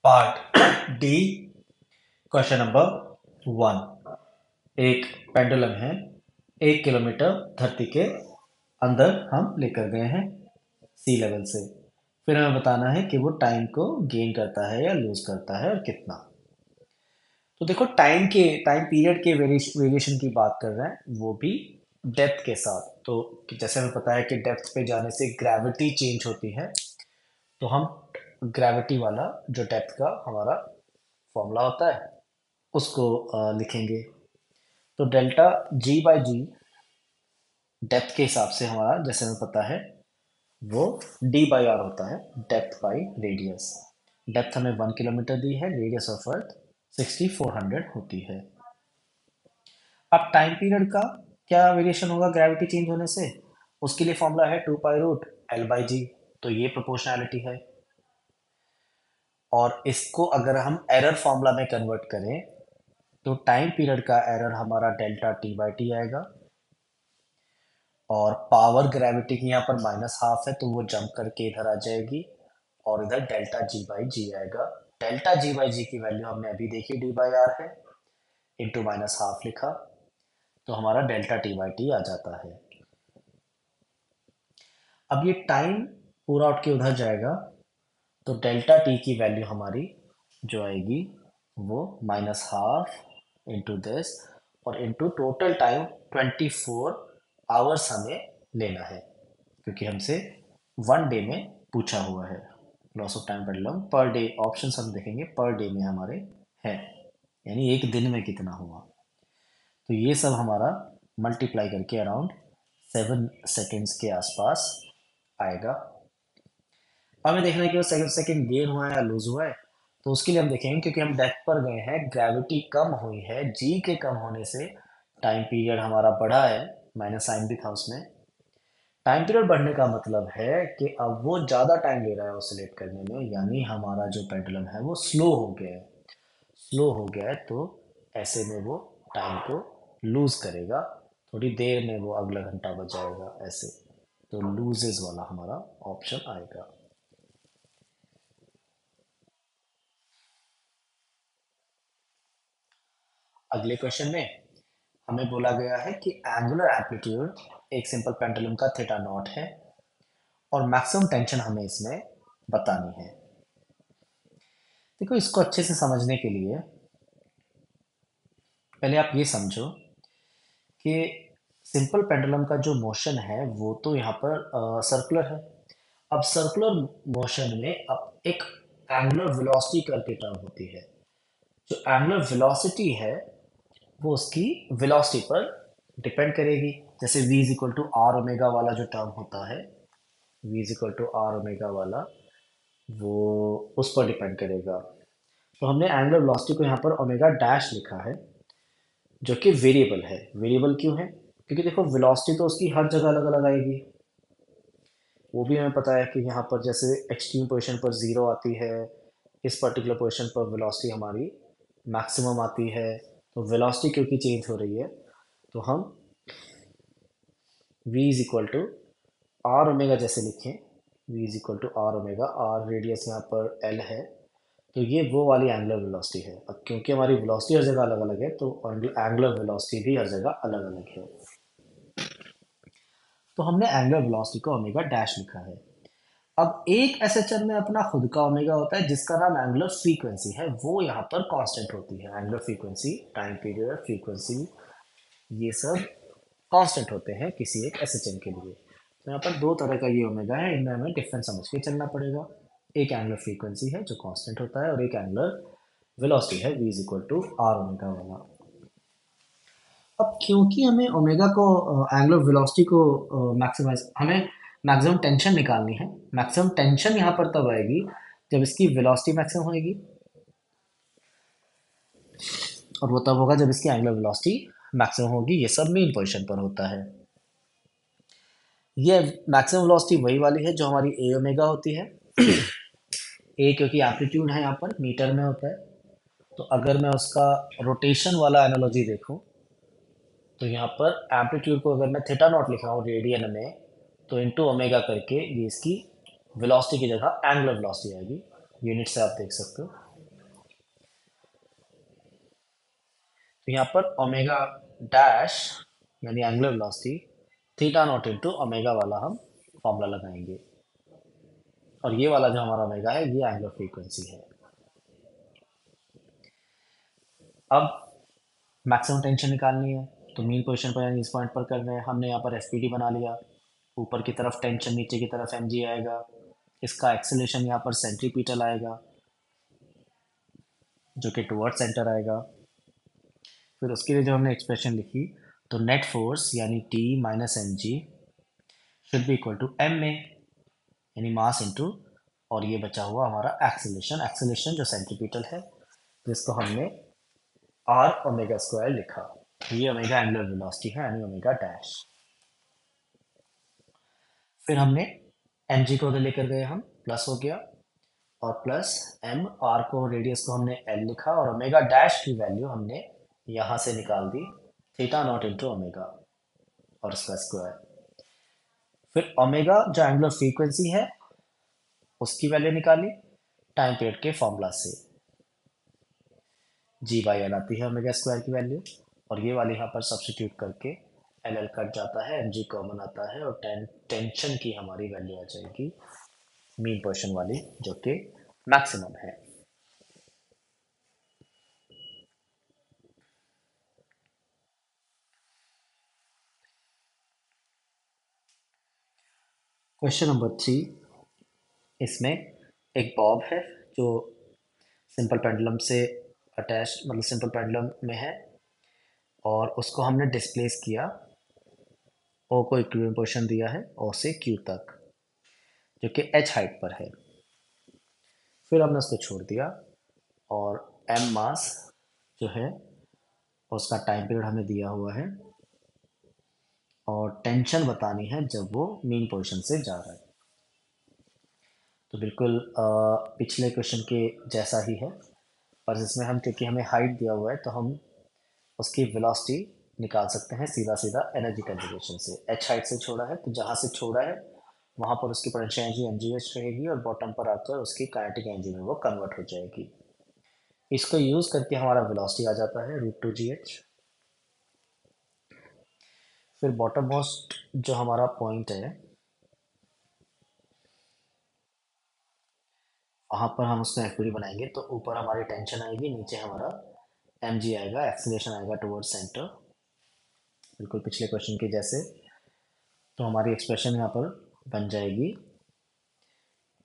Part D question number 1। एक pendulum है, 1 kilometre धरती के अंदर हम लेकर गए हैं सी लेवल से। फिर हमें बताना है कि वो टाइम को गेन करता है या लूज करता है और कितना। तो देखो, टाइम पीरियड के वेरिएशन की बात कर रहे हैं, वो भी डेप्थ के साथ। तो जैसे हमें पता है कि डेप्थ पे जाने से ग्रेविटी चेंज होती है, तो हम ग्रेविटी वाला जो डेप्थ का हमारा फॉर्मूला होता है उसको लिखेंगे। तो delta G by G depth के हिसाब से हमारा, जैसे हमें पता है, वो डी बाई आर होता है, डेप्थ बाई रेडियस। डेप्थ हमें 1 किलोमीटर दी है, रेडियस ऑफ अर्थ 6400 होती है। अब टाइम पीरियड का क्या वेरिएशन होगा ग्रेविटी चेंज होने से? उसके लिए फॉर्मूला है 2 पाई रूट L/G। तो ये प्रोपोर्शनैलिटी है। और इसको अगर हम एरर फॉर्मूला में कन्वर्ट करें तो टाइम पीरियड का एरर हमारा डेल्टा टी बाई टी आएगा। और पावर ग्रेविटी की यहाँ पर -12 है, तो वो जंप करके इधर आ जाएगी और इधर डेल्टा जी बाई जी आएगा। डेल्टा जी बाई जी की वैल्यू हमने अभी देखी, डी बाई आर है, इंटू -12 लिखा, तो हमारा डेल्टा टी बाई टी आ जाता है। अब ये टाइम पूरा उठ के उधर जाएगा, तो डेल्टा टी की वैल्यू हमारी जो आएगी वो -12 इंटू दिस और इंटू टोटल टाइम 24 आवर्स हमें लेना है, क्योंकि हमसे 1 डे में पूछा हुआ है। Loss of time pendulum per day, options हम देखेंगे पर डे में हमारे है, यानी एक दिन में कितना हुआ। तो ये सब हमारा मल्टीप्लाई करके अराउंड 7 सेकेंड्स के आसपास आएगा। अब हमें देखना है कि वो सेकंड गेन हुआ है या लूज हुआ है। तो उसके लिए हम देखेंगे, क्योंकि हम डेप्थ पर गए हैं, ग्रेविटी कम हुई है, जी के कम होने से टाइम पीरियड हमारा बढ़ा है, माइनस साइन भी था उसमें। टाइम पीरियड बढ़ने का मतलब है कि अब वो ज़्यादा टाइम ले रहा है ऑसिलेट करने में, यानी हमारा जो पेंडुलम है वो स्लो हो गया है। स्लो हो गया है तो ऐसे में वो टाइम को लूज करेगा, थोड़ी देर में वो अगला घंटा बच जाएगा ऐसे। तो लूजेस वाला हमारा ऑप्शन आएगा। अगले क्वेश्चन में हमें बोला गया है कि एंगुलर एम्पलीट्यूड एक सिंपल पेंडुलम का थीटा नॉट है और मैक्सिमम टेंशन हमें इसमें बतानी है। देखो, इसको अच्छे से समझने के लिए पहले आप ये समझो कि सिंपल पेंडुलम का जो मोशन है वो तो यहाँ पर सर्कुलर है। अब सर्कुलर मोशन में अब एक एंगुलर वेलोसिटी करके टर्म होती है। जो एंगुलर वेलोसिटी है वो उसकी वेलोसिटी पर डिपेंड करेगी। जैसे v is equal to R omega वाला जो टर्म होता है, v is equal to R omega वाला, वो उस पर डिपेंड करेगा। तो हमने एंगुलर वेलोसिटी को यहाँ पर ओमेगा डैश लिखा है, जो कि वेरिएबल है। वेरिएबल क्यों है? क्योंकि देखो, वेलोसिटी तो उसकी हर जगह अलग अलग आएगी। वो भी हमें पता है कि यहाँ पर जैसे एक्सट्रीम पोजीशन पर 0 आती है, इस पर्टिकुलर पोजीशन पर वेलोसिटी हमारी मैक्सिमम आती है। तो वेलोसिटी क्योंकि चेंज हो रही है, तो हम v is equal to R omega जैसे लिखें, v is equal to R omega, R radius यहाँ पर l है, तो ये वो वाली एंगुलर वेलोसिटी है। अब क्योंकि हमारी वेलोसिटी हर जगह अलग अलग है, तो एंगुलर वेलोसिटी भी हर जगह अलग अलग है। तो हमने एंगुलर वेलोसिटी को ओमेगा डैश लिखा है। अब एक एसएचआर में अपना खुद का ओमेगा होता है, जिसका नाम एंगुलर फ्रीक्वेंसी है, वो यहाँ पर कांस्टेंट होती है। Angular frequency, time period frequency, ये सब कांस्टेंट होते हैं किसी एक एसएचएन के लिए। तो यहाँ पर दो तरह का ये ओमेगा है, इनमें हमें डिफरेंस समझ के चलना पड़ेगा। एक एंगुलर फ्रीक्वेंसी है जो कांस्टेंट होता है, और एक एंगुलर वेलोसिटी है v is equal to R omega वाला। अब क्योंकि हमें ओमेगा को, एंगुलर वेलोसिटी को मैक्सिमाइज, हमें मैक्सिमम टेंशन निकालनी है। मैक्सिमम टेंशन यहाँ पर तब आएगी जब इसकी वेलोसिटी मैक्सिमम होएगी, और वो तब होगा जब इसकी एंगुलर वेलोसिटी मैक्सिमम होगी। ये सब मेन पोजीशन पर होता है। ये मैक्सिमम वेलोसिटी वही वाली है जो हमारी ए ओमेगा होती है। ए क्योंकि एम्पलीट्यूड है यहाँ पर मीटर में होता है, तो अगर मैं उसका रोटेशन वाला एनालॉजी देखूं, तो यहाँ पर एम्पलीट्यूड को अगर मैं थीटा नॉट लिख रहा हूँ रेडियन में, तो इंटू ओमेगा करके ये इसकी वेलोसिटी की जगह एंगुलर वेलोसिटी आएगी। यूनिट से आप देख सकते हो। तो यहाँ पर ओमेगा डैश यानी angular velocity theta naught into omega वाला हम फॉर्मूला लगाएंगे, और ये वाला जो हमारा ओमेगा है ये एंगुलर फ्रीक्वेंसी है। अब मैक्सिमम टेंशन निकालनी है, तो मेन पोजीशन पर यानी इस पॉइंट पर कर रहे हैं। हमने यहाँ पर एसपीडी बना लिया, ऊपर की तरफ टेंशन, नीचे की तरफ एमजी आएगा। इसका एक्सेलेरेशन यहाँ पर सेंट्रीपिटल आएगा जो कि टुवर्ड सेंटर आएगा। फिर उसके लिए जो हमने एक्सप्रेशन लिखी, तो नेट फोर्स यानी T minus M G should be equal to M में यानी मास इंटू, और ये बचा हुआ हमारा एक्सेलेरेशन, एक्सेलेरेशन जो सेंट्रीपिटल है जिसको हमने आर ओमेगा स्क्वायर लिखा। ये ओमेगा एंगुलर वेलोसिटी है यानी ओमेगा डैश। फिर हमने एम जी को उधर लेकर गए हम, प्लस हो गया, और प्लस एम, आर को रेडियस को हमने एल लिखा, और ओमेगा डैश की वैल्यू हमने यहाँ से निकाल दी, थीटा नॉट इंटू ओमेगा और उसका स्क्वायर। फिर ओमेगा जो एंगुलर फ्रीक्वेंसी है उसकी वैल्यू निकाली टाइम पीरियड के फॉर्मूला से, जी बाई एल आती है ओमेगा स्क्वायर की वैल्यू, और ये वाली यहाँ पर सब्स्टिट्यूट करके एल एल कट जाता है, एम जी कॉमन आता है, और टेंशन की हमारी वैल्यू आ जाएगी मीन पोर्शन वाली जो कि मैक्सिमम है। क्वेश्चन नंबर 3, इसमें एक बॉब है जो सिंपल पेंडुलम से अटैच, मतलब सिंपल पेंडुलम में है, और उसको हमने डिस्प्लेस किया, ओ को इक्विलिब्रियम पोजीशन दिया है ओ से क्यू तक जो कि एच हाइट पर है। फिर हमने उसको छोड़ दिया, और एम मास जो है उसका टाइम पीरियड हमें दिया हुआ है, और टेंशन बतानी है जब वो मेन पोजीशन से जा रहा है। तो बिल्कुल पिछले क्वेश्चन के जैसा ही है, पर इसमें हम क्योंकि हमें हाइट दिया हुआ है तो हम उसकी वेलोसिटी निकाल सकते हैं सीधा सीधा एनर्जी कंजर्वेशन से। एच हाइट से छोड़ा है तो जहाँ से छोड़ा है वहाँ पर उसकी potential energy M G H रहेगी, और बॉटम पर आकर उसकी काइनेटिक एनर्जी में वो कन्वर्ट हो जाएगी। इसको यूज़ करके हमारा वेलोसिटी आ जाता है √2gh। फिर बॉटम मोस्ट जो हमारा पॉइंट है वहाँ पर हम उसका एफपीडी बनाएंगे, तो ऊपर हमारी टेंशन आएगी, नीचे हमारा एम जी आएगा, एक्सीलरेशन आएगा टुवर्ड सेंटर, बिल्कुल पिछले क्वेश्चन के जैसे। तो हमारी एक्सप्रेशन यहाँ पर बन जाएगी,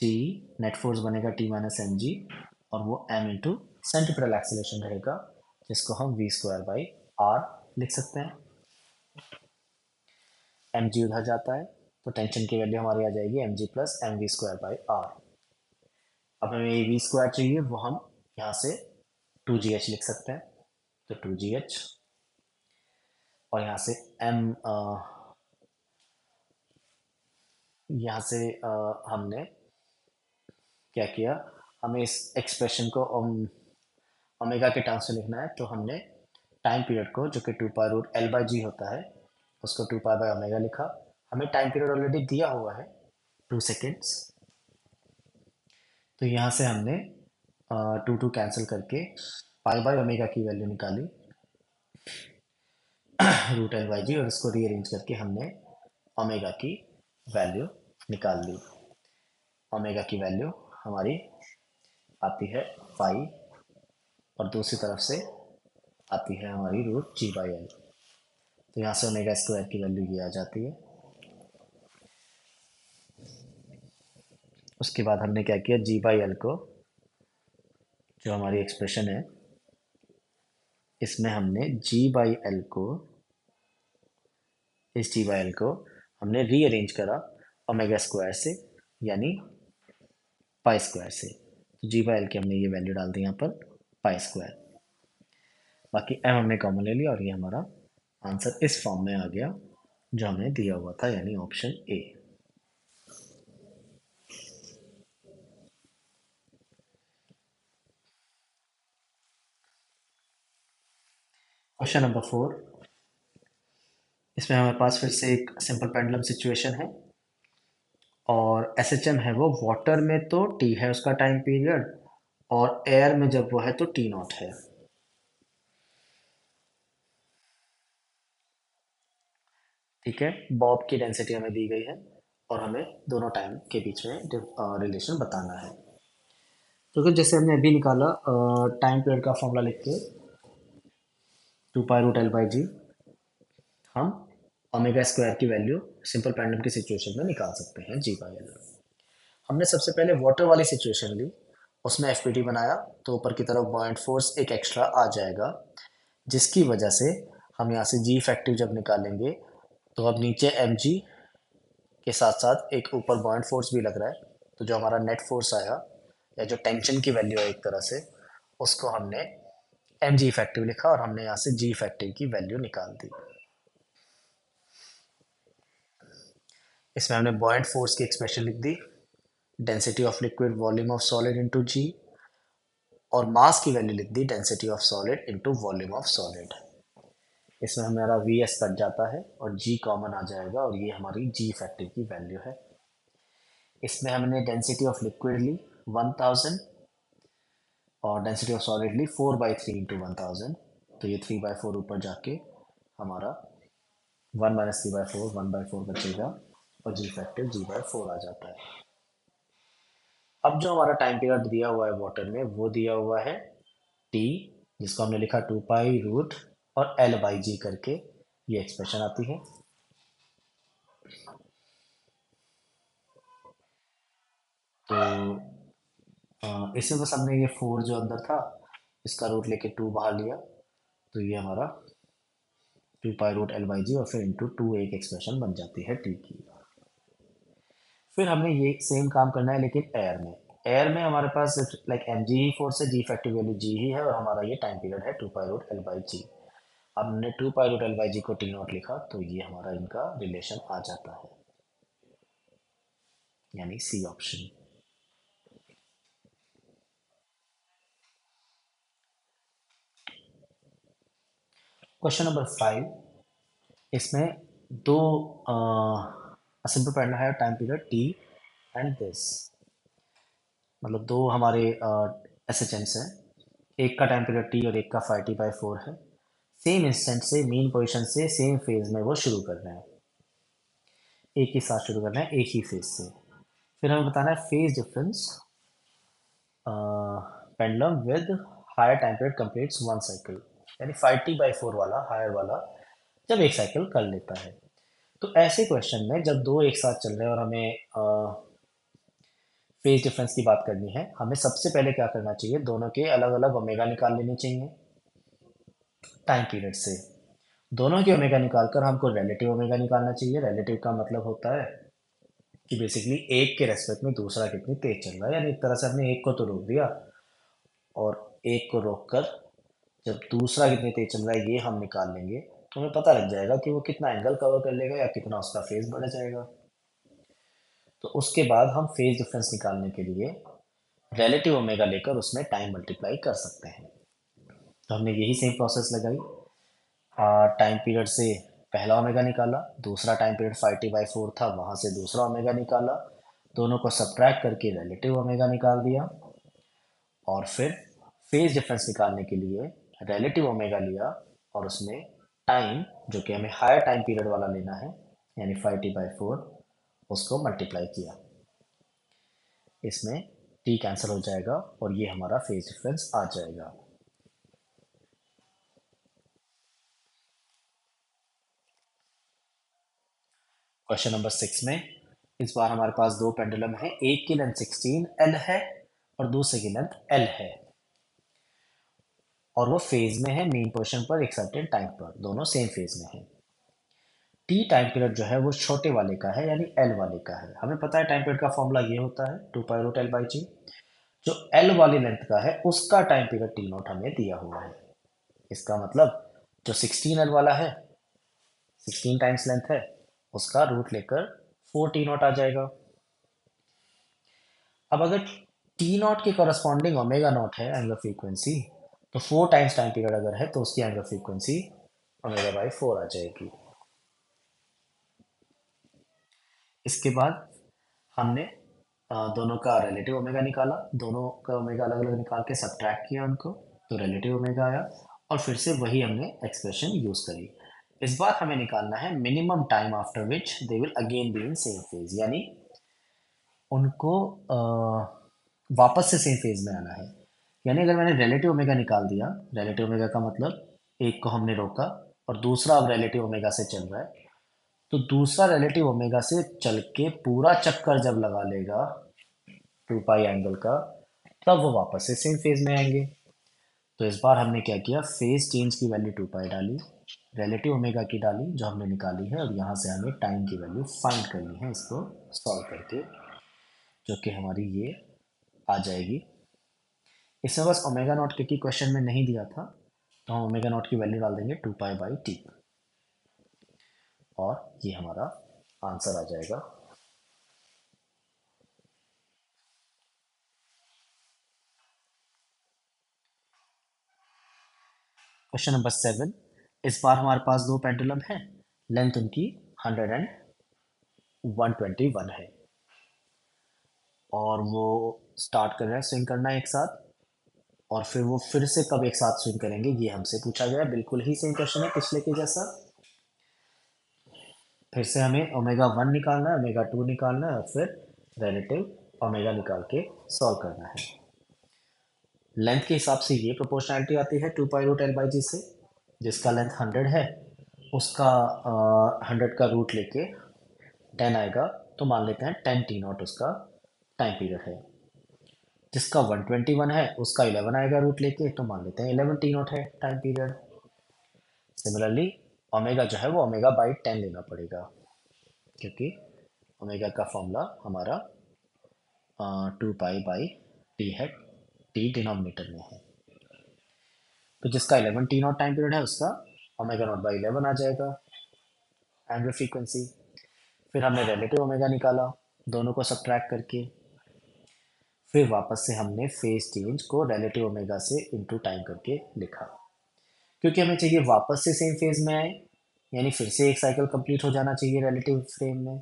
टी नेट फोर्स बनेगा टी माइनस एम जी, और वो एम इंटू सेंट्रीपिटल एक्सीलरेशन रहेगा जिसको हम वी स्क्वायर बाई आर लिख सकते हैं। एम जी उधर जाता है तो टेंशन की वैल्यू हमारी आ जाएगी M G plus M V square by R. अब हमें ये वी स्क्वायर चाहिए, वो हम यहाँ से 2gh लिख सकते हैं, तो 2gh, और यहाँ से m, यहाँ से हमने क्या किया, हमें इस एक्सप्रेशन को ओमेगा के टर्म्स में लिखना है, तो हमने टाइम पीरियड को जो कि 2π√L/g होता है उसको 2π/ओमेगा लिखा। हमें टाइम पीरियड ऑलरेडी दिया हुआ है 2 सेकेंड्स, तो यहाँ से हमने 2 कैंसिल करके π/ओमेगा की वैल्यू निकाली √L/g, और इसको रीअरेंज करके हमने ओमेगा की वैल्यू निकाल ली। ओमेगा की वैल्यू हमारी आती है 5, और दूसरी तरफ से आती है हमारी √g/L, तो यहाँ से ओमेगा स्क्वायर की वैल्यू ये आ जाती है। उसके बाद हमने क्या किया, g/L को, जो हमारी एक्सप्रेशन है इसमें हमने g/L को, इस g/L को हमने रीअरेंज करा ओमेगा स्क्वायर से यानी पाई स्क्वायर से, तो g/L की हमने ये वैल्यू डाल दी यहाँ पर पाई स्क्वायर, बाकी m हमने कॉमन ले लिया, और ये हमारा आंसर इस फॉर्म में आ गया जो हमें दिया हुआ था यानी ऑप्शन ए। क्वेश्चन नंबर 4, इसमें हमारे पास फिर से एक सिंपल पेंडुलम सिचुएशन है, और एसएचएम है वो वाटर में तो टी है उसका टाइम पीरियड, और एयर में जब वो है तो टी नॉट है। ठीक है, बॉब की डेंसिटी हमें दी गई है और हमें दोनों टाइम के बीच में रिलेशन बताना है। तो फिर जैसे हमने अभी निकाला टाइम पीरियड का फॉर्मूला लिख के 2 पाई रूट L/g, हम ओमेगा स्क्वायर की वैल्यू सिंपल पेंडुलम की सिचुएशन में निकाल सकते हैं G/L। हमने सबसे पहले वाटर वाली सिचुएशन ली, उसमें एफ बनाया, तो ऊपर की तरफ बॉयंट फोर्स एक एक्स्ट्रा आ जाएगा, जिसकी वजह से हम यहाँ से जी इफेक्टिव जब निकालेंगे तो अब नीचे एम जी के साथ साथ एक ऊपर बॉयंट फोर्स भी लग रहा है, तो जो हमारा नेट फोर्स आया या जो टेंशन की वैल्यू है एक तरह से, उसको हमने एम जी इफेक्टिव लिखा और हमने यहाँ से जी इफेक्टिव की वैल्यू निकाल दी। इसमें हमने बॉयंट फोर्स की एक्सप्रेशन लिख दी, density of liquid volume of solid into G, और मास की वैल्यू लिख दी density of solid into volume of solid. इसमें हमारा वी एस कट जाता है और जी कॉमन आ जाएगा और ये हमारी जी इफेक्टिव की वैल्यू है। इसमें हमने डेंसिटी ऑफ लिक्विड ली 1000 और डेंसिटी ऑफ सॉलिड ली 4/3 इंटू 1000, तो ये 3/4 ऊपर जाके हमारा 1 - 3/4 1/4 बचेगा और जी इफेक्टिव G/4 आ जाता है। अब जो हमारा टाइम पीरियड दिया हुआ है वाटर में वो दिया हुआ है टी, जिसको हमने लिखा 2 पाई रूट और L/G करके ये एक्सप्रेशन आती है। तो इसमें बस हमने ये 4 जो अंदर था इसका रूट लेके 2 बाहर लिया, तो ये हमारा 2 पाई रूट L/G और फिर इंटू 2 एक एक्सप्रेशन बन जाती है टी की। फिर हमने ये सेम काम करना है लेकिन एयर में हमारे पास लाइक एम जी ही फोर्स है, जी इफेक्टिव वैल्यू जी ही है और हमारा ये टाइम पीरियड है 2 पाई रूट L/G। अब हमने 2 पाई रूट L/G को टी नॉट लिखा, तो ये हमारा इनका रिलेशन आ जाता है, यानी सी ऑप्शन। क्वेश्चन नंबर 5, इसमें दो सिंपल पढ़ना है time period T and this, मतलब दो हमारे एस एच एम्स हैं, एक का टाइम पीरियड टी और एक का 5t/4 है। सेम इंस्टेंट से मीन पोजीशन से सेम फेज में वो शुरू कर रहे हैं, एक ही साथ शुरू करना है एक ही फेज से। फिर हमें बताना है phase difference pendulum with higher time period completes 1 cycle, यानी 5t/4 वाला हायर वाला जब एक साइकिल कर लेता है। तो ऐसे क्वेश्चन में जब दो एक साथ चल रहे हैं और हमें फेज डिफरेंस की बात करनी है, हमें सबसे पहले क्या करना चाहिए, दोनों के अलग अलग ओमेगा निकाल लेने चाहिए टाइम पीरियड से। दोनों के ओमेगा निकालकर हमको रिलेटिव ओमेगा निकालना चाहिए। रिलेटिव का मतलब होता है कि बेसिकली एक के रेस्पेक्ट में दूसरा कितनी तेज चल रहा है, यानी एक तरह से हमने एक को तो रोक दिया और एक को रोक कर जब दूसरा कितनी तेज चल रहा है ये हम निकाल लेंगे, तो हमें पता लग जाएगा कि वो कितना एंगल कवर कर लेगा या कितना उसका फेज बढ़ जाएगा। तो उसके बाद हम फेज डिफरेंस निकालने के लिए रिलेटिव ओमेगा लेकर उसमें टाइम मल्टीप्लाई कर सकते हैं। तो हमने यही सेम प्रोसेस लगाई, टाइम पीरियड से पहला ओमेगा निकाला, दूसरा टाइम पीरियड 5t/4 था वहाँ से दूसरा ओमेगा निकाला, दोनों को सब्ट्रैक्ट करके रिलेटिव ओमेगा निकाल दिया और फिर फेज डिफरेंस निकालने के लिए रिलेटिव ओमेगा लिया और उसमें टाइम जो कि हमें हायर टाइम पीरियड वाला लेना है यानी 5t/4 उसको मल्टीप्लाई किया। इसमें t कैंसिल हो जाएगा और ये हमारा फेज डिफरेंस आ जाएगा। क्वेश्चन नंबर 6 में इस बार हमारे पास दो पेंडुलम है, एक की लेंथ 16L है और दूसरे की लेंथ L है और वो फेज में है मेन पोजीशन पर एक सर्टेन टाइम पर, दोनों सेम फेज में है। टी टाइम पीरियड जो है वो छोटे वाले का है यानी एल वाले का है। हमें पता है टाइम पीरियड का फॉर्मूला ये होता है 2 पाई रूट L/G। जो एल वाली लेंथ का है उसका टाइम पीरियड टी नॉट हमें दिया हुआ है। इसका मतलब जो 16L वाला है 16 टाइम्स लेंथ है उसका रूट लेकर 4t नॉट आ जाएगा। अब अगर टी नॉट के करस्पॉन्डिंग ओमेगा नॉट है एंगुलर फ्रीक्वेंसी, तो 4 टाइम्स टाइम पीरियड अगर है तो उसकी एंगुलर फ्रीक्वेंसी ओमेगा/4 आ जाएगी। इसके बाद हमने दोनों का रिलेटिव ओमेगा निकाला, दोनों का ओमेगा अलग अलग निकाल के सब्ट्रैक्ट किया उनको, तो रिलेटिव ओमेगा आया और फिर से वही हमने एक्सप्रेशन यूज़ करी। इस बार हमें निकालना है minimum time after which they will again be in same phase, यानी उनको वापस से सेम फेज में आना है। यानी अगर मैंने रिलेटिव ओमेगा निकाल दिया, रिलेटिव ओमेगा का मतलब एक को हमने रोका और दूसरा अब रिलेटिव ओमेगा से चल रहा है, तो दूसरा रिलेटिव ओमेगा से चल के पूरा चक्कर जब लगा लेगा 2 पाई एंगल का, तब वो वापस से सेम फेज में आएंगे। तो इस बार हमने क्या किया, फेज चेंज की वैल्यू 2 पाई डाली, रिलेटिव ओमेगा की डाली जो हमने निकाली है, और यहाँ से हमें टाइम की वैल्यू फाइंड करनी है इसको सॉल्व करके, जो कि हमारी ये आ जाएगी। इसमें बस ओमेगा नॉट क्योंकि क्वेश्चन में नहीं दिया था, तो हम ओमेगा नॉट की वैल्यू डाल देंगे 2 पाई/t, और ये हमारा आंसर आ जाएगा। क्वेश्चन नंबर 7, इस बार हमारे पास दो पेंडुलम है, लेंथ उनकी 100 एंड 121 है, और वो स्टार्ट कर रहे हैं स्विंग करना एक साथ, और फिर वो फिर से कब एक साथ स्विंग करेंगे ये हमसे पूछा गया है। बिल्कुल ही सेम क्वेश्चन है पिछले के जैसा। फिर से हमें ओमेगा 1 निकालना है, ओमेगा 2 निकालना है, और फिर रिलेटिव ओमेगा निकाल के सॉल्व करना है। लेंथ के हिसाब से ये प्रोपोर्शनैलिटी आती है 2 पाई√L/g से, जिसका लेंथ 100 है, उसका 100 का रूट लेके 10 आएगा, तो मान लेते हैं 10 t0 उसका टाइम पीरियड है। जिसका 121 है, उसका 11 आएगा रूट लेके, तो मान लेते हैं 11 t0 है टाइम पीरियड। सिमिलरली ओमेगा जो है वो ओमेगा/10 लेना पड़ेगा, क्योंकि ओमेगा का फॉर्मूला हमारा 2 पाई/t है, t डिनोमिनेटर में है, तो जिसका 11 t0 टाइम पीरियड है उसका ओमेगा 0/11 आ जाएगा एंगुलर फ्रीक्वेंसी। फिर हमने रिलेटिव ओमेगा निकाला दोनों को सब्ट्रैक्ट करके, फिर वापस से हमने फेज चेंज को रिलेटिव ओमेगा से इनटू टाइम करके लिखा, क्योंकि हमें चाहिए वापस से सेम फेज में आए, यानी फिर से एक साइकिल कंप्लीट हो जाना चाहिए रिलेटिव फ्रेम में,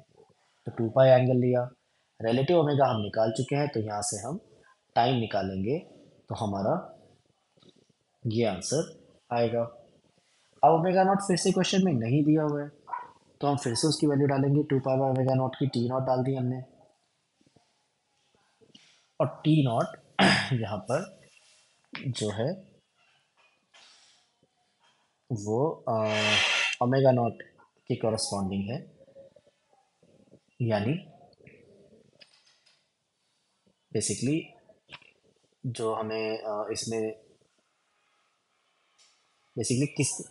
तो 2 पाई एंगल लिया। रिलेटिव ओमेगा हम निकाल चुके हैं, तो यहाँ से हम टाइम निकालेंगे, तो हमारा ये आंसर आएगा। अब ओमेगा नॉट फिर से क्वेश्चन में नहीं दिया हुआ है, तो हम फिर से उसकी वैल्यू डालेंगे, 2 पाई/ओमेगा नॉट की t0 डाल दी हमने, और t0 यहाँ पर जो है वो ओमेगा नॉट की कॉरस्पॉन्डिंग है, यानी बेसिकली जो हमें इसमें बेसिकली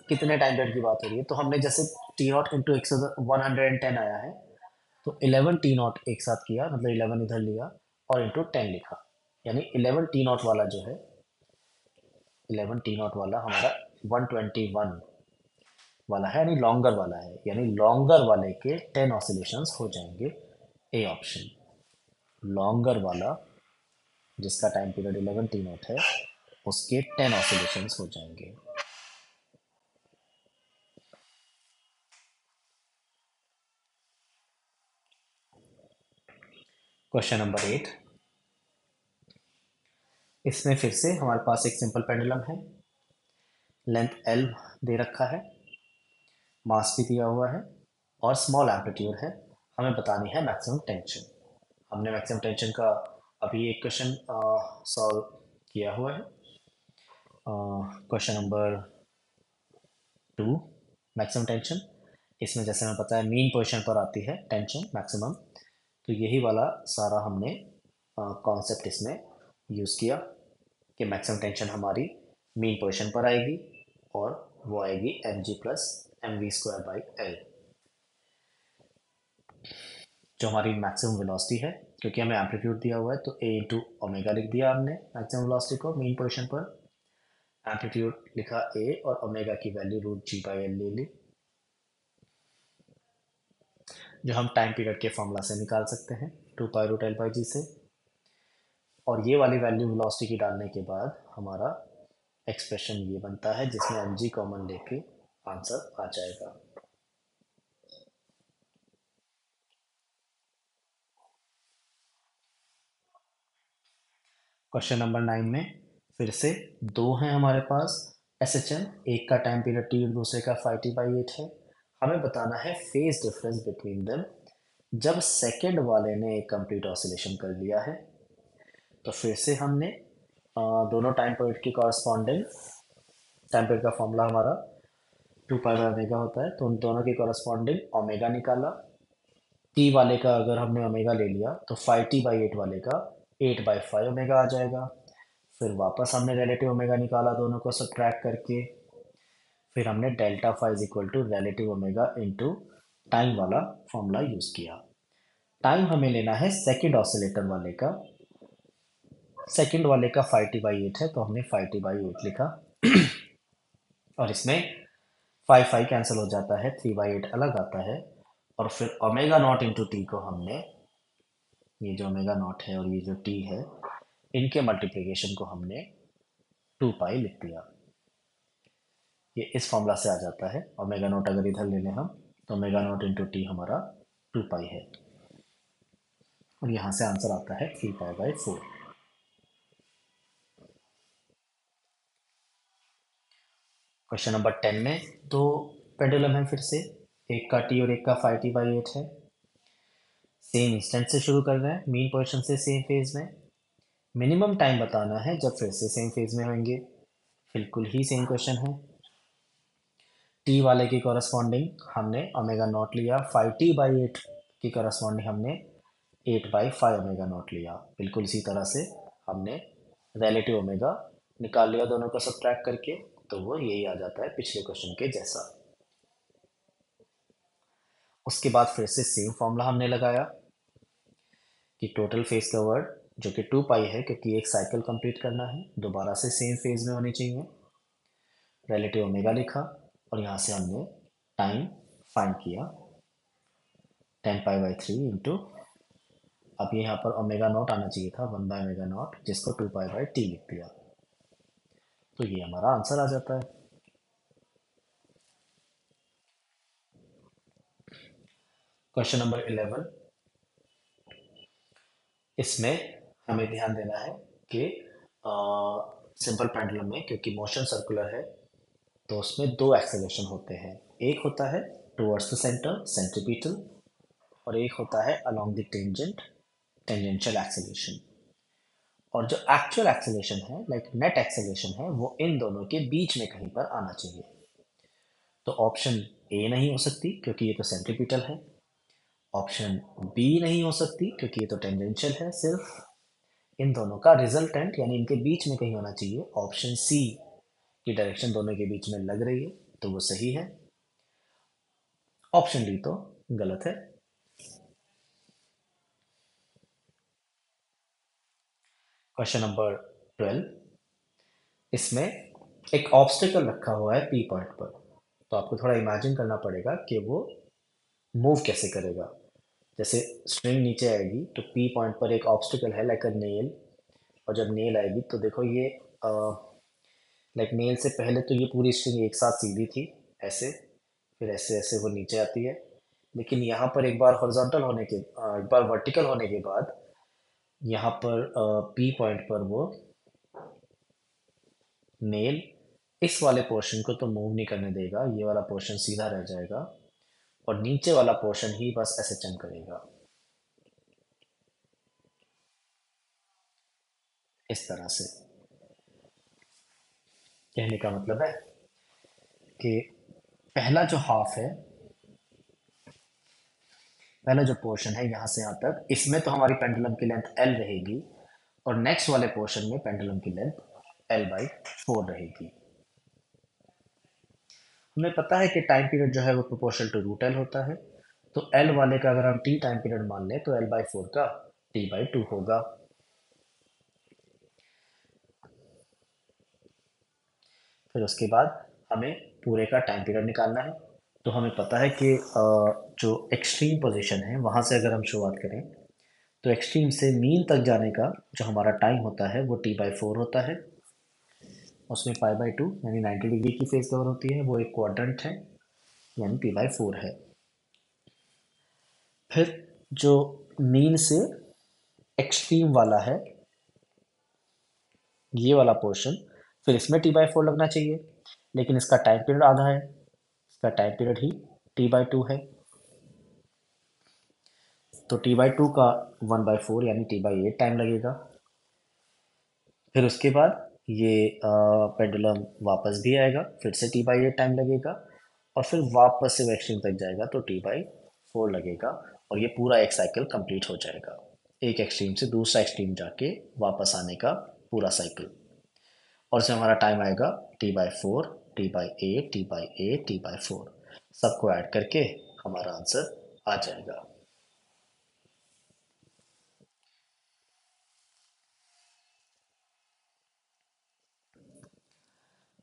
कितने टाइम पीरियड की बात हो रही है, तो हमने जैसे t0 इंटू 110 आया है, तो 11 t0 एक साथ किया, मतलब 11 इधर लिया और इंटू 10 लिखा, यानी 11 t0 वाला जो है, 11 t0 वाला हमारा 121 वाला है, यानी लॉन्गर वाला है, यानी लॉन्गर वाले के 10 ऑसिलेशंस हो जाएंगे। ए ऑप्शन, लॉन्गर वाला जिसका टाइम पीरियड 11 t0 है, उसके 10 ऑसिलेशंस हो जाएंगे। क्वेश्चन नंबर 8, इसमें फिर से हमारे पास एक सिंपल पेंडुलम है, लेंथ L दे रखा है, मास भी दिया हुआ है, और स्मॉल एम्पलीट्यूड है। हमें बतानी है मैक्सिमम टेंशन। हमने मैक्सिमम टेंशन का अभी एक क्वेश्चन सॉल्व किया हुआ है, क्वेश्चन नंबर 2, मैक्सिमम टेंशन। इसमें जैसे हमें पता है मीन पोजीशन पर आती है टेंशन मैक्सिमम, तो यही वाला सारा हमने कॉन्सेप्ट इसमें यूज़ किया कि मैक्सिमम टेंशन हमारी मीन पोजीशन पर आएगी, और वो आएगी mg+mv²/L, जो हमारी मैक्सिमम वेलोसिटी है। क्योंकि हमें एम्पलीट्यूड दिया हुआ है, तो a इंटू ओमेगा लिख दिया हमने मैक्सिमम वेलोसिटी को मीन पोजीशन पर, एम्पलीट्यूड लिखा a, और ओमेगा की वैल्यू √g/L ले ली, जो हम टाइम पीरियड के फॉर्मूला से निकाल सकते हैं 2 पाई√L/g से। और ये वाली वैल्यू वेलोसिटी की डालने के बाद हमारा एक्सप्रेशन ये बनता है, जिसमें mg कॉमन लेके आंसर आ जाएगा। क्वेश्चन नंबर 9 में फिर से दो हैं हमारे पास एस एच एन, एक का टाइम पीरियड टी और दूसरे का 5t/8 है, हमें बताना है फेज डिफरेंस बिटवीन देम जब सेकंड वाले ने एक कंप्लीट ऑसिलेशन कर लिया है। तो फिर से हमने दोनों टाइम पीरियड की कॉरस्पॉन्डिंग टाइम पीरियड का फॉर्मूला हमारा 2 पाई बाय ओमेगा होता है, तो उन दोनों की कॉरस्पॉन्डिंग ओमेगा निकाला। टी वाले का अगर हमने ओमेगा ले लिया तो 5t/8 वाले का 8/5 ओमेगा आ जाएगा। फिर वापस हमने रिलेटिव ओमेगा निकाला दोनों को सब्ट्रैक्ट करके। फिर हमने delta phi is equal to relative omega into time वाला फॉर्मूला यूज़ किया। टाइम हमें लेना है सेकंड ऑसिलेटर वाले का। सेकंड वाले का 5t/8 है, तो हमने 5t/8 लिखा। और इसमें 5 कैंसिल हो जाता है, 3/8 अलग आता है। और फिर ओमेगा नॉट इंटू टी को हमने, ये जो ओमेगा नॉट है और ये जो टी है, इनके मल्टीप्लिकेशन को हमने 2 पाई लिख दिया। ये इस फॉर्मूला से आ जाता है। ओमेगा नॉट अगर इधर ले लें हम, तो ओमेगा नॉट इंटू टी हमारा 2 पाई है। और यहाँ से आंसर आता है 3 पाई/4। क्वेश्चन नंबर 10 में दो पेंडुलम है फिर से, एक का टी और एक का 5t/8 है। सेम इंस्टेंट से शुरू कर रहे हैं, मीन पोजीशन से सेम फेज में। मिनिमम टाइम बताना है जब फिर से सेम फेज में होंगे। बिल्कुल ही सेम क्वेश्चन है। टी वाले की कॉरस्पॉन्डिंग हमने ओमेगा नॉट लिया, 5t/8 की कॉरस्पॉन्डिंग हमने 8/5 ओमेगा नॉट लिया। बिल्कुल इसी तरह से हमने रिलेटिव ओमेगा निकाल लिया दोनों को सब्ट्रैक्ट करके, तो वो यही आ जाता है पिछले क्वेश्चन के जैसा। उसके बाद फिर से सेम फॉर्मूला हमने लगाया कि टोटल फेज कवर्ड जो कि 2 पाई है, क्योंकि एक साइकिल कंप्लीट करना है, दोबारा से सेम फेज में होनी चाहिए। रिलेटिव ओमेगा लिखा और यहाँ से हमने टाइम फाइंड किया, 10 पाई/3 इंटू, अब ये यहाँ पर ओमेगा नॉट आना चाहिए था, 1/ओमेगा नॉट, जिसको 2 पाई/t लिख दिया। तो ये हमारा आंसर आ जाता है। क्वेश्चन नंबर 11, इसमें हमें ध्यान देना है कि सिंपल पेंडुलम में क्योंकि मोशन सर्कुलर है, तो उसमें दो एक्सेलरेशन होते हैं। एक होता है टुवर्ड्स द सेंटर, सेंट्रीपिटल, और एक होता है along the tangent, tangential acceleration. और जो एक्चुअल एक्सेलरेशन है, लाइक नेट एक्सेलरेशन है, वो इन दोनों के बीच में कहीं पर आना चाहिए। तो ऑप्शन ए नहीं हो सकती क्योंकि ये तो सेंट्रीपिटल है। ऑप्शन बी नहीं हो सकती क्योंकि ये तो टेंजेंशियल है सिर्फ। इन दोनों का रिजल्टेंट यानी इनके बीच में कहीं होना चाहिए। ऑप्शन सी की डायरेक्शन दोनों के बीच में लग रही है, तो वो सही है। ऑप्शन डी तो गलत है। क्वेश्चन नंबर 12, इसमें एक ऑब्स्टिकल रखा हुआ है पी पॉइंट पर, तो आपको थोड़ा इमेजिन करना पड़ेगा कि वो मूव कैसे करेगा। जैसे स्ट्रिंग नीचे आएगी तो पी पॉइंट पर एक ऑब्स्टिकल है लाइक अ नेल, और जब नेल आएगी तो देखो ये लाइक नेल से पहले तो ये पूरी स्ट्रिंग एक साथ सीधी थी ऐसे, फिर ऐसे ऐसे वो नीचे आती है। लेकिन यहाँ पर एक बार हॉरिजॉन्टल होने के एक बार वर्टिकल होने के बाद यहाँ पर पी पॉइंट पर वो नेल इस वाले पोर्शन को तो मूव नहीं करने देगा, ये वाला पोर्शन सीधा रह जाएगा और नीचे वाला पोर्शन ही बस ऐसे चम करेगा, इस तरह से। कहने का मतलब है कि पहला जो हाफ है, पहला जो पोर्शन है यहाँ से यहाँ तक, इसमें तो हमारी पेंडुलम की लेंथ एल रहेगी, और नेक्स्ट वाले पोर्शन में पेंडुलम की लेंथ L/4 रहेगी। हमें पता है कि टाइम पीरियड जो है वो प्रोपोर्शनल टू रूट एल होता है, तो एल वाले का अगर हम टी टाइम पीरियड मान लें तो L/4 का T/2 होगा। फिर उसके बाद हमें पूरे का टाइम पीरियड निकालना है। तो हमें पता है कि जो एक्सट्रीम पोजीशन है वहाँ से अगर हम शुरुआत करें, तो एक्सट्रीम से मीन तक जाने का जो हमारा टाइम होता है वो T/4 होता है। उसमें पाई/2 यानी 90 डिग्री की फेज कवर होती है, वो एक क्वाड्रेंट है यानी T/4 है। फिर जो मीन से एक्सट्रीम वाला है ये वाला पोर्शन, फिर इसमें T/4 लगना चाहिए, लेकिन इसका टाइम पीरियड आधा है, इसका टाइम पीरियड ही T/2 है, तो T/2 का 1/4 यानी T/8 टाइम लगेगा। फिर उसके बाद ये पेंडुलम वापस भी आएगा, फिर से T/8 टाइम लगेगा, और फिर वापस से वो एक्सट्रीम तक जाएगा तो T/4 लगेगा, और ये पूरा एक साइकिल कंप्लीट हो जाएगा। एक एक्सट्रीम से दूसरा एक्सट्रीम जाके वापस आने का पूरा साइकिल। और इसमें हमारा टाइम आएगा T/4, T/8, T/8, T/4, सबको ऐड करके हमारा आंसर आ जाएगा।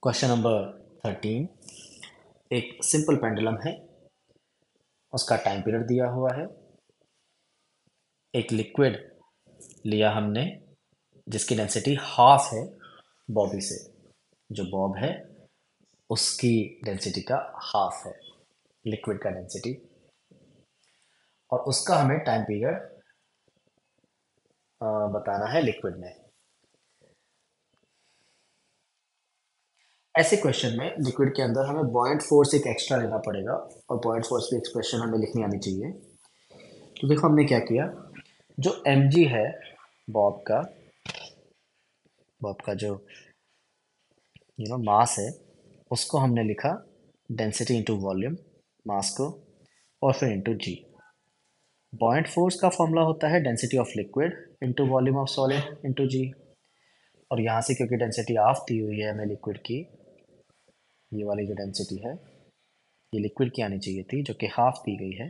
क्वेश्चन नंबर 13, एक सिंपल पेंडुलम है, उसका टाइम पीरियड दिया हुआ है। एक लिक्विड लिया हमने जिसकी डेंसिटी हाफ है बॉबी से, जो बॉब है उसकी डेंसिटी का हाफ है लिक्विड का डेंसिटी, और उसका हमें टाइम पीरियड बताना है लिक्विड में। ऐसे क्वेश्चन में लिक्विड के अंदर हमें बॉयंट फोर्स एक एक्स्ट्रा लेना पड़ेगा, और बॉयंट फोर्स की एक्सप्रेशन हमें लिखनी आनी चाहिए। तो देखो हमने क्या किया, जो mg है बॉब का, जो मास है, उसको हमने लिखा डेंसिटी इंटू वॉल्यूम, मास को, और फिर इंटू जी। बॉयंट फोर्स का फॉर्मूला होता है density of liquid into volume of solid into G. और यहाँ से क्योंकि डेंसिटी हाफ दी हुई है हमें लिक्विड की, ये वाली जो डेंसिटी है ये लिक्विड की आनी चाहिए थी जो कि हाफ दी गई है,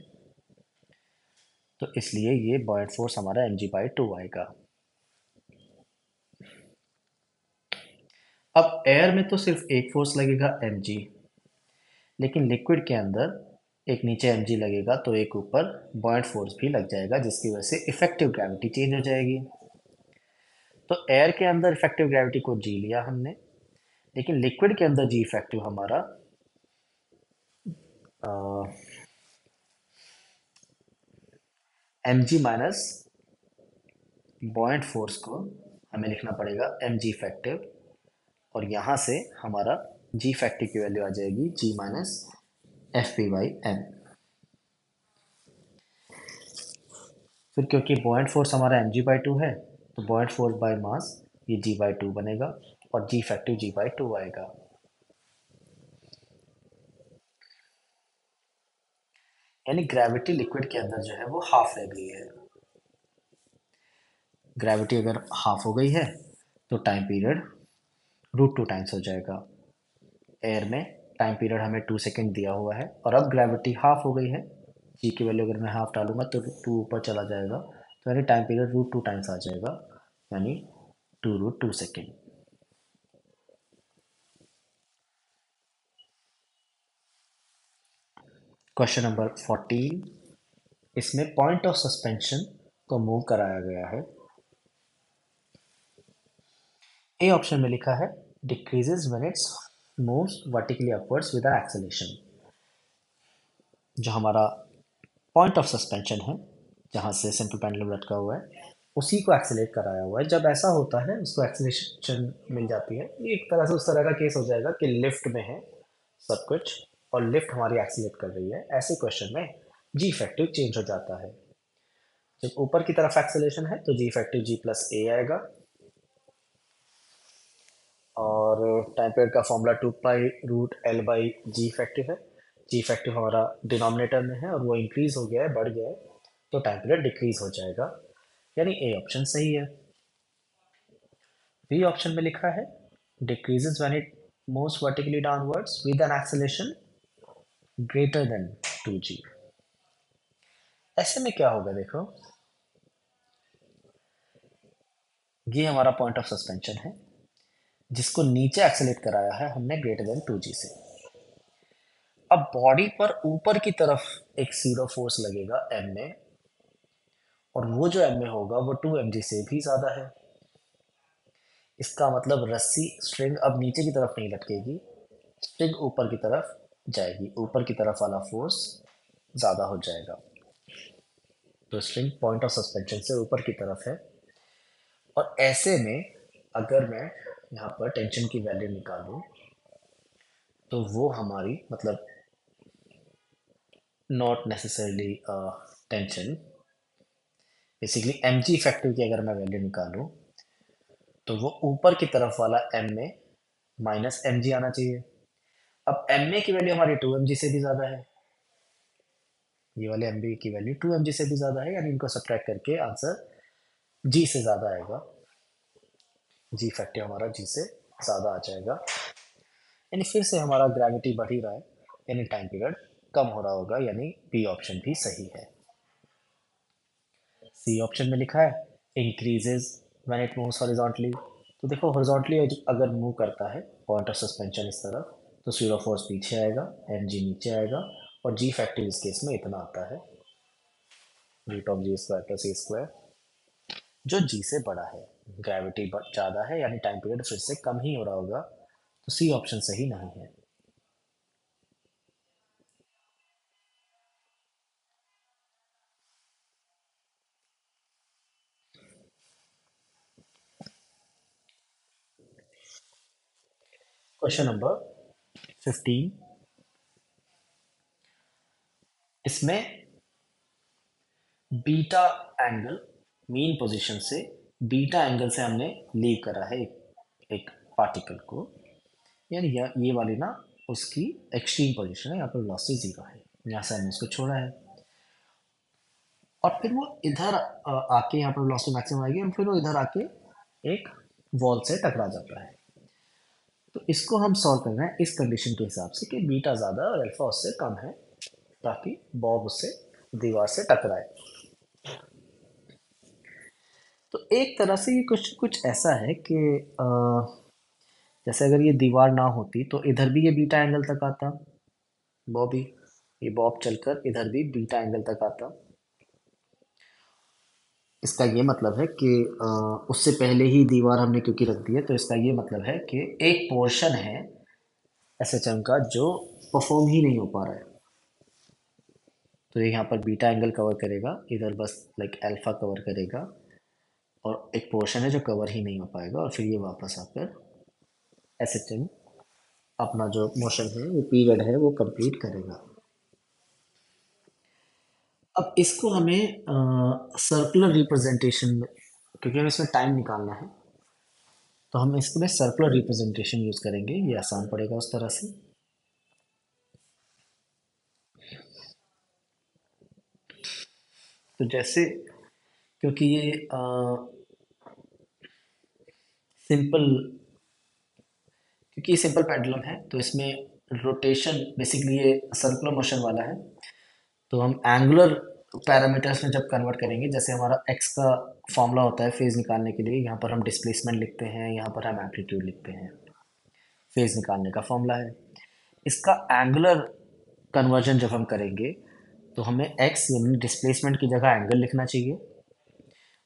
तो इसलिए ये बॉयंट फोर्स हमारा mg/2 आएगा। अब एयर में तो सिर्फ एक फोर्स लगेगा mg, लेकिन लिक्विड के अंदर एक नीचे mg लगेगा तो एक ऊपर बॉयंट फोर्स भी लग जाएगा, जिसकी वजह से इफेक्टिव ग्रेविटी चेंज हो जाएगी। तो एयर के अंदर इफेक्टिव ग्रेविटी को g लिया हमने, लेकिन लिक्विड के अंदर जी इफेक्टिव हमारा mg माइनस बॉयंट फोर्स को हमें लिखना पड़ेगा mg इफेक्टिव, और यहाँ से हमारा जी इफेक्टिव की वैल्यू आ जाएगी g माइनस F/m। फिर क्योंकि बॉयंट फोर्स हमारा mg/2 है, तो बॉयंट फोर्स बाय मास ये g/2 बनेगा, और जी इफेक्टिव g/2 आएगा। यानी ग्रेविटी लिक्विड के अंदर जो है वो हाफ रह गई है। ग्रेविटी अगर हाफ हो गई है तो टाइम पीरियड √2 टाइम्स हो जाएगा। एयर में टाइम पीरियड हमें 2 सेकेंड दिया हुआ है, और अब ग्रेविटी हाफ हो गई है, जी की वैल्यू अगर मैं हाफ डालूंगा तो 2 ऊपर चला जाएगा, तो यानी टाइम पीरियड √2 टाइम्स आ जाएगा, यानी 2 √2 सेकेंड। क्वेश्चन नंबर 14, इसमें पॉइंट ऑफ सस्पेंशन को मूव कराया गया है। ए ऑप्शन में लिखा है decreases when its moves vertically upwards with an acceleration. जो हमारा पॉइंट ऑफ सस्पेंशन है, जहाँ से सिंपल पेंडुलम लटका हुआ है, उसी को एक्सेलेरेट कराया हुआ है। जब ऐसा होता है उसको एक्सेलेरेशन मिल जाती है। ये एक तरह से उस तरह का केस हो जाएगा कि लिफ्ट में है सब कुछ, और लिफ्ट हमारी एक्सेलेरेट कर रही है। ऐसे क्वेश्चन में जी इफेक्टिव चेंज हो जाता है। जब ऊपर की तरफ एक्सेलेरेशन है तो जी इफेक्टिव g+a आएगा, और टाइम पीरियड का फॉर्मूला 2π√L/g इफेक्टिव है। जी इफेक्टिव हमारा डिनोमिनेटर में है और वो इंक्रीज हो गया है, बढ़ गया है, तो टाइम पीरियड डिक्रीज हो जाएगा, यानी ए ऑप्शन सही है। बी ऑप्शन में लिखा है decreases when it moves vertically downwards with an acceleration greater than 2g। ऐसे में क्या होगा, देखो ये हमारा पॉइंट ऑफ सस्पेंशन है जिसको नीचे एक्सेलेरेट कराया है हमने ग्रेटर देन 2g से। अब बॉडी पर ऊपर की तरफ एक जीरो फोर्स लगेगा m में, और वो जो m में होगा वो 2mg से भी ज्यादा है। इसका मतलब रस्सी स्ट्रिंग अब नीचे की तरफ नहीं लटकेगी, स्ट्रिंग ऊपर की तरफ जाएगी, ऊपर की तरफ वाला फोर्स ज्यादा हो जाएगा। तो स्ट्रिंग पॉइंट ऑफ सस्पेंशन से ऊपर की तरफ है, और ऐसे में अगर मैं यहाँ पर टेंशन की वैल्यू निकालूं तो वो हमारी मतलब not necessarily tension. Basically M G factor की अगर मैं वैल्यू निकालूं तो वो ऊपर की तरफ वाला एम में माइनस एम जी आना चाहिए। अब एम ए की वैल्यू हमारी टू एम जी से भी ज़्यादा है, ये वाले एम बी की वैल्यू टू एम जी से भी ज़्यादा है, यानी इनको सब्ट्रैक्ट करके आंसर जी से ज़्यादा आएगा। जी फैक्टर हमारा जी से ज़्यादा आ जाएगा, यानी फिर से हमारा ग्रेविटी बढ़ ही रहा है, यानी टाइम पीरियड कम हो रहा होगा, यानी बी ऑप्शन भी सही है। सी ऑप्शन में लिखा है increases when it moves horizontally. तो देखो हॉरिजॉन्टली अगर मूव करता है पॉइंट ऑफ सस्पेंशन इस तरफ, तो जीरो फोर्स पीछे आएगा, एम जी नीचे आएगा, और जी फैक्टर इस केस में इतना आता है, root of G square plus A square, जो जी से बड़ा है। ग्रेविटी ज़्यादा है, यानी टाइम पीरियड फिर से कम ही हो रहा होगा, तो सी ऑप्शन सही नहीं है। क्वेश्चन नंबर 15, इसमें बीटा एंगल मीन पोजीशन से, बीटा एंगल से हमने लीव करा है एक पार्टिकल को, यानी ये वाली ना उसकी एक्सट्रीम पोजीशन है, यहाँ पर वेलोसिटी जीरो है, यहाँ से हमने इसको छोड़ा है, और फिर वो इधर आके यहाँ पर वेलोसिटी मैक्सिमम आएगी, और फिर वो इधर आके एक वॉल से टकरा जाता है। तो इसको हम सॉल्व कर रहे हैं इस कंडीशन के हिसाब से कि बीटा ज़्यादा और अल्फा उससे कम है, ताकि बॉब उससे दीवार से टकराए। तो एक तरह से ये कुछ कुछ ऐसा है कि जैसे अगर ये दीवार ना होती तो इधर भी ये बीटा एंगल तक आता, बॉब ही, ये बॉब चलकर इधर भी बीटा एंगल तक आता। इसका ये मतलब है कि उससे पहले ही दीवार हमने क्योंकि रख दी है, तो इसका ये मतलब है कि एक पोर्शन है एसएचएम का जो परफॉर्म ही नहीं हो पा रहा है, तो ये यहाँ पर बीटा एंगल कवर करेगा, इधर बस लाइक अल्फा कवर करेगा, और एक पोर्शन है जो कवर ही नहीं हो पाएगा, और फिर ये वापस आकर एसएचएम अपना जो मोशन है, वो पीरियड है, वो कंप्लीट करेगा। अब इसको हमें सर्कुलर रिप्रेजेंटेशन, क्योंकि हमें इसमें टाइम निकालना है, तो हम इसमें सर्कुलर रिप्रेजेंटेशन यूज करेंगे, ये आसान पड़ेगा उस तरह से। तो जैसे, क्योंकि ये सिंपल, क्योंकि ये सिंपल पेंडुलम है, तो इसमें रोटेशन बेसिकली ये सर्कुलर मोशन वाला है, तो हम एंगुलर पैरामीटर्स में जब कन्वर्ट करेंगे, जैसे हमारा एक्स का फॉर्मूला होता है फेज निकालने के लिए, यहाँ पर हम डिस्प्लेसमेंट लिखते हैं, यहाँ पर हम एम्पलीट्यूड लिखते हैं, फेज निकालने का फॉर्मूला है। इसका एंगुलर कन्वर्जन जब हम करेंगे, तो हमें एक्स यानी डिस्प्लेसमेंट की जगह एंगल लिखना चाहिए,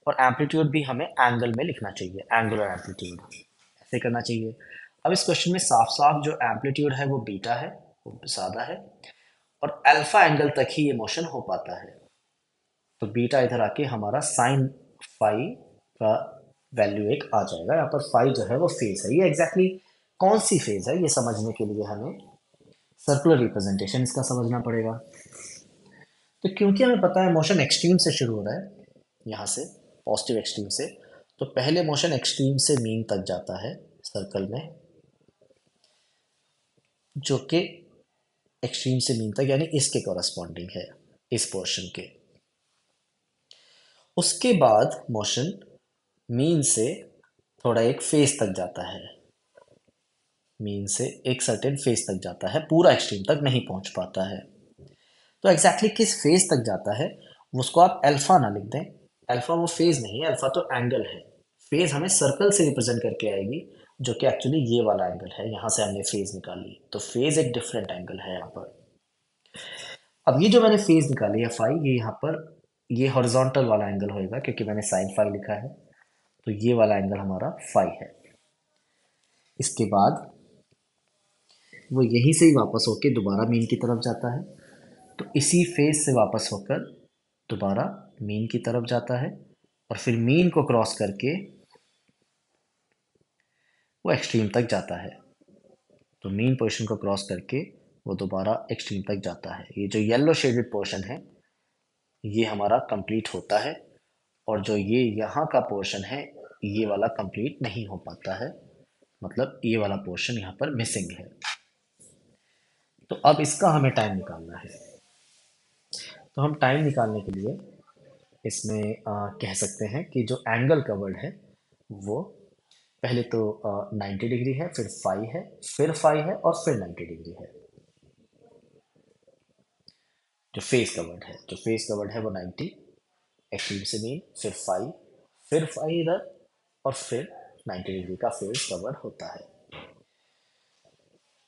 और एम्पलीट्यूड भी हमें एंगल में लिखना चाहिए, एंगुलर एम्पलीट्यूड ऐसे करना चाहिए। अब इस क्वेश्चन में साफ साफ जो एम्पलीट्यूड है वो बीटा है, वो ज़्यादा है, और अल्फा एंगल तक ही ये मोशन हो पाता है, तो बीटा इधर आके हमारा साइन फाई का वैल्यू एक आ जाएगा। यहाँ पर फाई जो है वो फेज है, ये एग्जैक्टली कौन सी फेज है ये समझने के लिए हमें सर्कुलर रिप्रेजेंटेशन इसका समझना पड़ेगा। तो क्योंकि हमें पता है मोशन एक्सट्रीम से शुरू हो रहा है, यहाँ से पॉजिटिव एक्सट्रीम से, तो पहले मोशन एक्सट्रीम से मीन तक जाता है सर्कल में, जो कि एक्सट्रीम से मीन तक यानी इसके कॉरस्पॉन्डिंग है, इस पोर्शन के। उसके बाद मोशन मीन से थोड़ा एक फेस तक जाता है, मीन से एक सर्टेन फेस तक जाता है, पूरा एक्सट्रीम तक नहीं पहुंच पाता है। तो एग्जैक्टली किस फेज तक जाता है उसको आप अल्फा ना लिख दें, अल्फा वो फेज नहीं है, अल्फा तो एंगल है। फेज हमें सर्कल से रिप्रेजेंट करके आएगी, जो कि एक्चुअली ये वाला एंगल है, यहाँ से हमने फेज निकाली, तो फेज एक डिफरेंट एंगल है यहाँ पर। अब ये जो मैंने फेज निकाली है फाई, ये यहाँ पर ये हॉरिजॉन्टल वाला एंगल होएगा, क्योंकि मैंने साइन फाई लिखा है, तो ये वाला एंगल हमारा फाई है। इसके बाद वो यहीं से ही वापस होके दोबारा मीन की तरफ जाता है, तो इसी फेज से वापस होकर दोबारा मीन की तरफ जाता है, और फिर मीन को क्रॉस करके वो एक्सट्रीम तक जाता है, तो मीन पोजीशन को क्रॉस करके वो दोबारा एक्सट्रीम तक जाता है। ये जो येलो शेडेड पोर्शन है ये हमारा कंप्लीट होता है, और जो ये यहाँ का पोर्शन है ये वाला कंप्लीट नहीं हो पाता है, मतलब ये वाला पोर्शन यहाँ पर मिसिंग है। तो अब इसका हमें टाइम निकालना है। तो हम टाइम निकालने के लिए इसमें कह सकते हैं कि जो एंगल कवर्ड है वो पहले तो 90 डिग्री है, फिर फाई है, फिर फाई है, और फिर 90 डिग्री है। जो फेस कवर्ड है वो 90 एक्सट्रीम से मीन, फिर फाई इधर, और फिर 90 डिग्री का फेस कवर्ड होता है।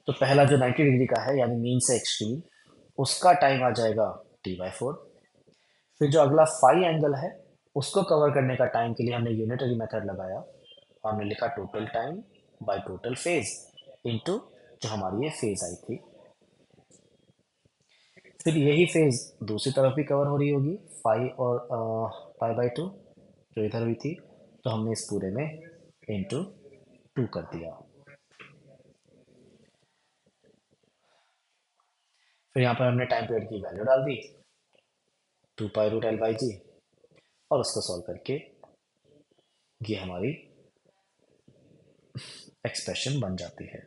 तो पहला जो 90 डिग्री का है यानी मीन से एक्सट्रीम, उसका टाइम आ जाएगा t/4। फिर जो अगला फाई एंगल है उसको कवर करने का टाइम के लिए हमने यूनिटरी मेथड लगाया, और हमने लिखा total time by total phase into जो हमारी ये फेज आई थी। फिर यही फेज दूसरी तरफ भी कवर हो रही होगी, फाई और पाई/2 जो इधर हुई थी, तो हमने इस पूरे में इंटू 2 कर दिया। फिर यहाँ पर हमने टाइम पीरियड की वैल्यू डाल दी 2π√L/g, और उसको सॉल्व करके ये हमारी एक्सप्रेशन बन जाती है।